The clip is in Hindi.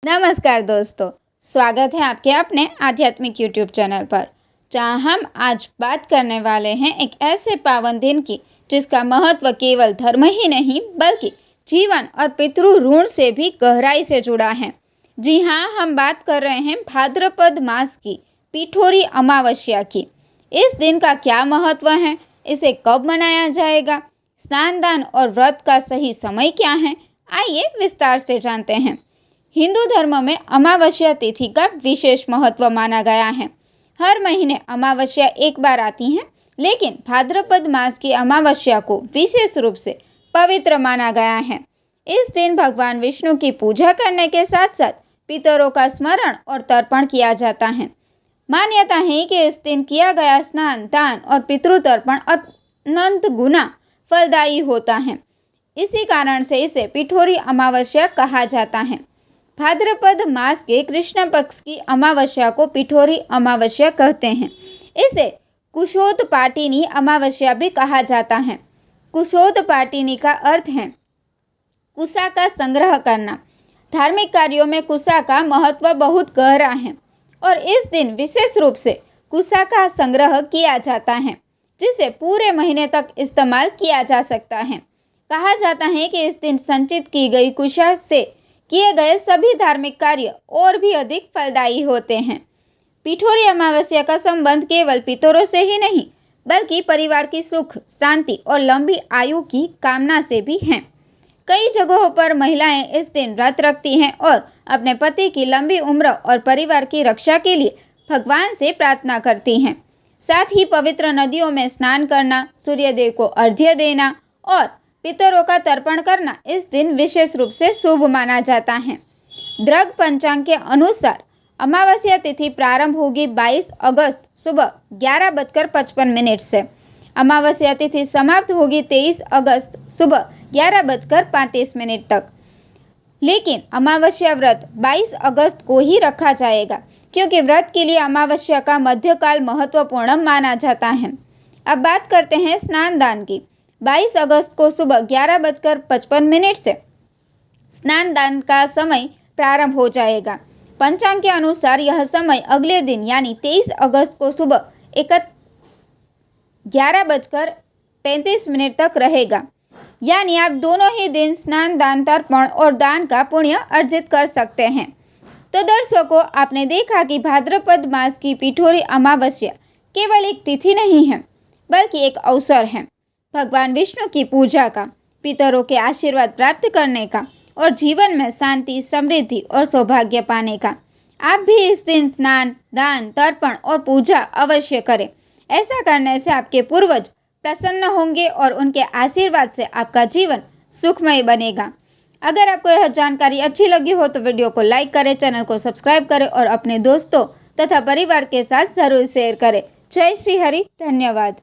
नमस्कार दोस्तों, स्वागत है आपके अपने आध्यात्मिक यूट्यूब चैनल पर, जहां हम आज बात करने वाले हैं एक ऐसे पावन दिन की जिसका महत्व केवल धर्म ही नहीं बल्कि जीवन और पितृ ऋण से भी गहराई से जुड़ा है। जी हाँ, हम बात कर रहे हैं भाद्रपद मास की पिठोरी अमावस्या की। इस दिन का क्या महत्व है, इसे कब मनाया जाएगा, स्नान दान और व्रत का सही समय क्या है, आइए विस्तार से जानते हैं। हिंदू धर्म में अमावस्या तिथि का विशेष महत्व माना गया है। हर महीने अमावस्या एक बार आती है, लेकिन भाद्रपद मास की अमावस्या को विशेष रूप से पवित्र माना गया है। इस दिन भगवान विष्णु की पूजा करने के साथ साथ पितरों का स्मरण और तर्पण किया जाता है। मान्यता है कि इस दिन किया गया स्नान, दान और पितृतर्पण अनंत गुना फलदायी होता है। इसी कारण से इसे पिठोरी अमावस्या कहा जाता है। भाद्रपद मास के कृष्ण पक्ष की अमावस्या को पिठोरी अमावस्या कहते हैं। इसे कुशोत्पाटिनी अमावस्या भी कहा जाता है। कुशोत्पाटिनी का अर्थ है कुशा का संग्रह करना। धार्मिक कार्यों में कुशा का महत्व बहुत गहरा है और इस दिन विशेष रूप से कुशा का संग्रह किया जाता है, जिसे पूरे महीने तक इस्तेमाल किया जा सकता है। कहा जाता है कि इस दिन संचित की गई कुशा से किए गए सभी धार्मिक कार्य और भी अधिक फलदायी होते हैं। पिठोरी अमावस्या का संबंध केवल पितरों से ही नहीं बल्कि परिवार की सुख, शांति और लंबी आयु की कामना से भी है। कई जगहों पर महिलाएं इस दिन व्रत रखती हैं और अपने पति की लंबी उम्र और परिवार की रक्षा के लिए भगवान से प्रार्थना करती हैं। साथ ही पवित्र नदियों में स्नान करना, सूर्यदेव को अर्घ्य देना और पितरों का तर्पण करना इस दिन विशेष रूप से शुभ माना जाता है। द्रग पंचांग के अनुसार अमावस्या तिथि प्रारंभ होगी 22 अगस्त सुबह 11:55 से। अमावस्या तिथि समाप्त होगी 23 अगस्त सुबह 11:35 तक। लेकिन अमावस्या व्रत 22 अगस्त को ही रखा जाएगा, क्योंकि व्रत के लिए अमावस्या का मध्यकाल महत्वपूर्ण माना जाता है। अब बात करते हैं स्नान दान की। 22 अगस्त को सुबह 11:55 से स्नान दान का समय प्रारंभ हो जाएगा। पंचांग के अनुसार यह समय अगले दिन यानी 23 अगस्त को सुबह 11:35 तक रहेगा। यानी आप दोनों ही दिन स्नान दान, तर्पण और दान का पुण्य अर्जित कर सकते हैं। तो दर्शकों, आपने देखा कि भाद्रपद मास की पिठोरी अमावस्या केवल एक तिथि नहीं है बल्कि एक अवसर है भगवान विष्णु की पूजा का, पितरों के आशीर्वाद प्राप्त करने का और जीवन में शांति, समृद्धि और सौभाग्य पाने का। आप भी इस दिन स्नान, दान, तर्पण और पूजा अवश्य करें। ऐसा करने से आपके पूर्वज प्रसन्न होंगे और उनके आशीर्वाद से आपका जीवन सुखमय बनेगा। अगर आपको यह जानकारी अच्छी लगी हो तो वीडियो को लाइक करें, चैनल को सब्सक्राइब करें और अपने दोस्तों तथा परिवार के साथ जरूर शेयर करें। जय श्री हरि, धन्यवाद।